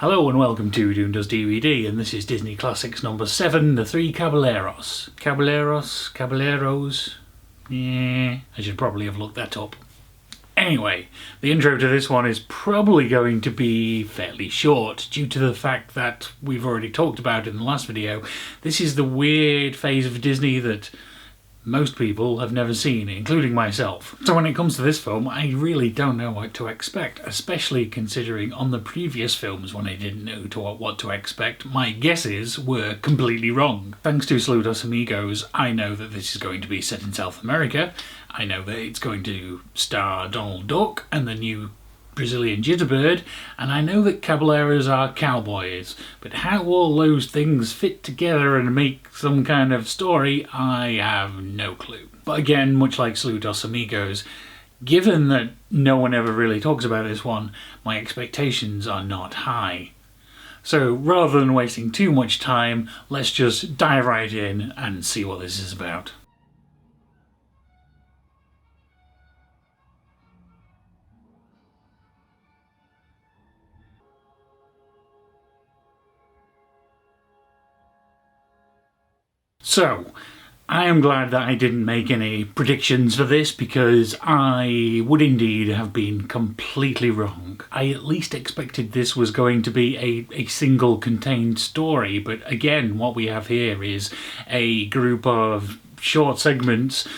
Hello and welcome to Doom Does DVD, and this is Disney Classics number 7, The Three Caballeros. Caballeros? Yeah, I should probably have looked that up. Anyway, the intro to this one is probably going to be fairly short due to the fact that we've already talked about in the last video. This is the weird phase of Disney that most people have never seen, including myself. So when it comes to this film, I really don't know what to expect, especially considering on the previous films when I didn't know what to expect, my guesses were completely wrong. Thanks to Saludos Amigos, I know that this is going to be set in South America. I know that it's going to star Donald Duck and the new Brazilian Jitterbird, and I know that Caballeros are cowboys, but how all those things fit together and make some kind of story, I have no clue. But again, much like Saludos Amigos, given that no one ever really talks about this one, my expectations are not high. So rather than wasting too much time, let's just dive right in and see what this is about. So, I am glad that I didn't make any predictions for this because I would indeed have been completely wrong. I at least expected this was going to be a single contained story, but again what we have here is a group of short segments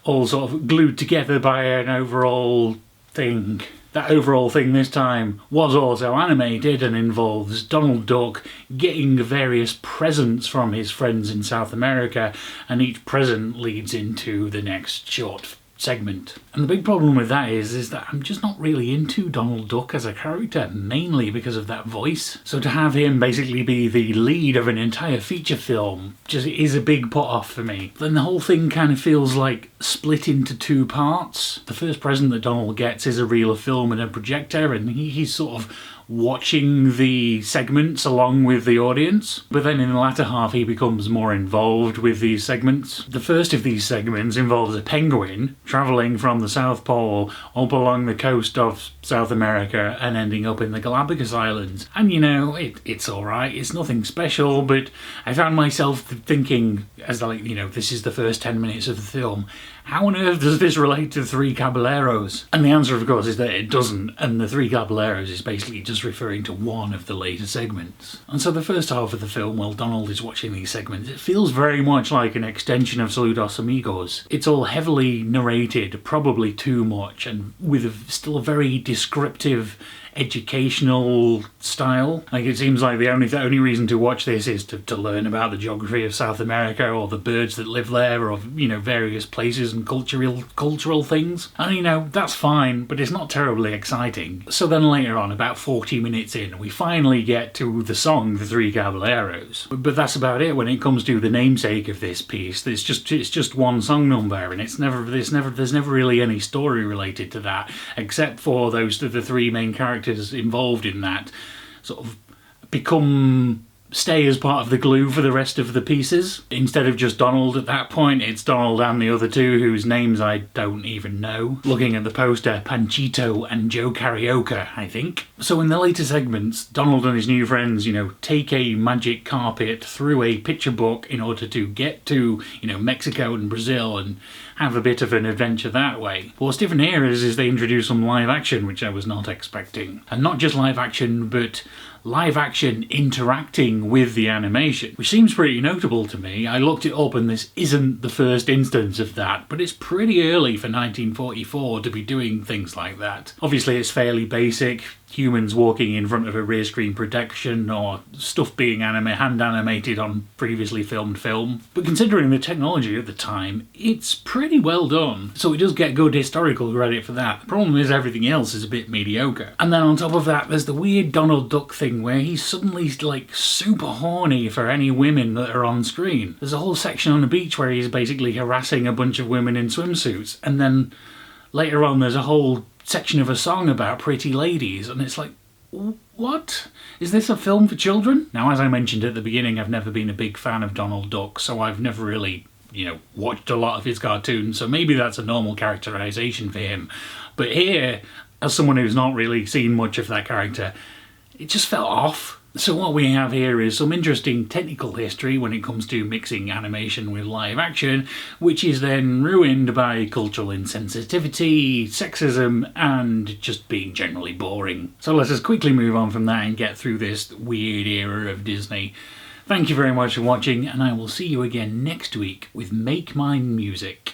all sort of glued together by an overall thing. That overall thing this time was also animated and involves Donald Duck getting various presents from his friends in South America, and each present leads into the next short segment. And the big problem with that is that I'm just not really into Donald Duck as a character, mainly because of that voice. So to have him basically be the lead of an entire feature film just is a big put off for me. Then the whole thing kind of feels like split into two parts. The first present that Donald gets is a reel of film and a projector, and he's sort of watching the segments along with the audience. But then in the latter half he becomes more involved with these segments. The first of these segments involves a penguin travelling from the South Pole up along the coast of South America and ending up in the Galapagos Islands. And you know, it's alright, it's nothing special, but I found myself thinking, as like, you know, this is the first 10 minutes of the film, how on earth does this relate to Three Caballeros? And the answer, of course, is that it doesn't, and the Three Caballeros is basically just referring to one of the later segments. And so the first half of the film, while Donald is watching these segments, it feels very much like an extension of Saludos Amigos. It's all heavily narrated, probably too much, and with still a very descriptive educational style. Like, it seems like the only reason to watch this is to learn about the geography of South America or the birds that live there, or, you know, various places and cultural things. And, you know, that's fine, but it's not terribly exciting. So then later on, about 40 minutes in, we finally get to the song The Three Caballeros. But that's about it when it comes to the namesake of this piece. It's just one song number, and there's never really any story related to that, except for the three main characters involved in that sort of stay as part of the glue for the rest of the pieces. Instead of just Donald at that point, it's Donald and the other two whose names I don't even know. Looking at the poster, Panchito and Joe Carioca, I think. So in the later segments, Donald and his new friends, you know, take a magic carpet through a picture book in order to get to, you know, Mexico and Brazil and have a bit of an adventure that way. But what's different here is they introduce some live action, which I was not expecting. And not just live action, but live action interacting with the animation, which seems pretty notable to me. I looked it up and this isn't the first instance of that, but it's pretty early for 1944 to be doing things like that. Obviously it's fairly basic, humans walking in front of a rear screen projection or stuff being hand animated on previously filmed film. But considering the technology at the time, it's pretty well done. So it does get good historical credit for that. The problem is everything else is a bit mediocre. And then on top of that, there's the weird Donald Duck thing where he's suddenly like super horny for any women that are on screen. There's a whole section on the beach where he's basically harassing a bunch of women in swimsuits, and then later on there's a whole section of a song about pretty ladies, and it's like, what? Is this a film for children? Now, as I mentioned at the beginning, I've never been a big fan of Donald Duck, so I've never really, you know, watched a lot of his cartoons, so maybe that's a normal characterization for him. But here, as someone who's not really seen much of that character, it just felt off. So what we have here is some interesting technical history when it comes to mixing animation with live action, which is then ruined by cultural insensitivity, sexism, and just being generally boring. So let us quickly move on from that and get through this weird era of Disney. Thank you very much for watching, and I will see you again next week with Make Mine Music.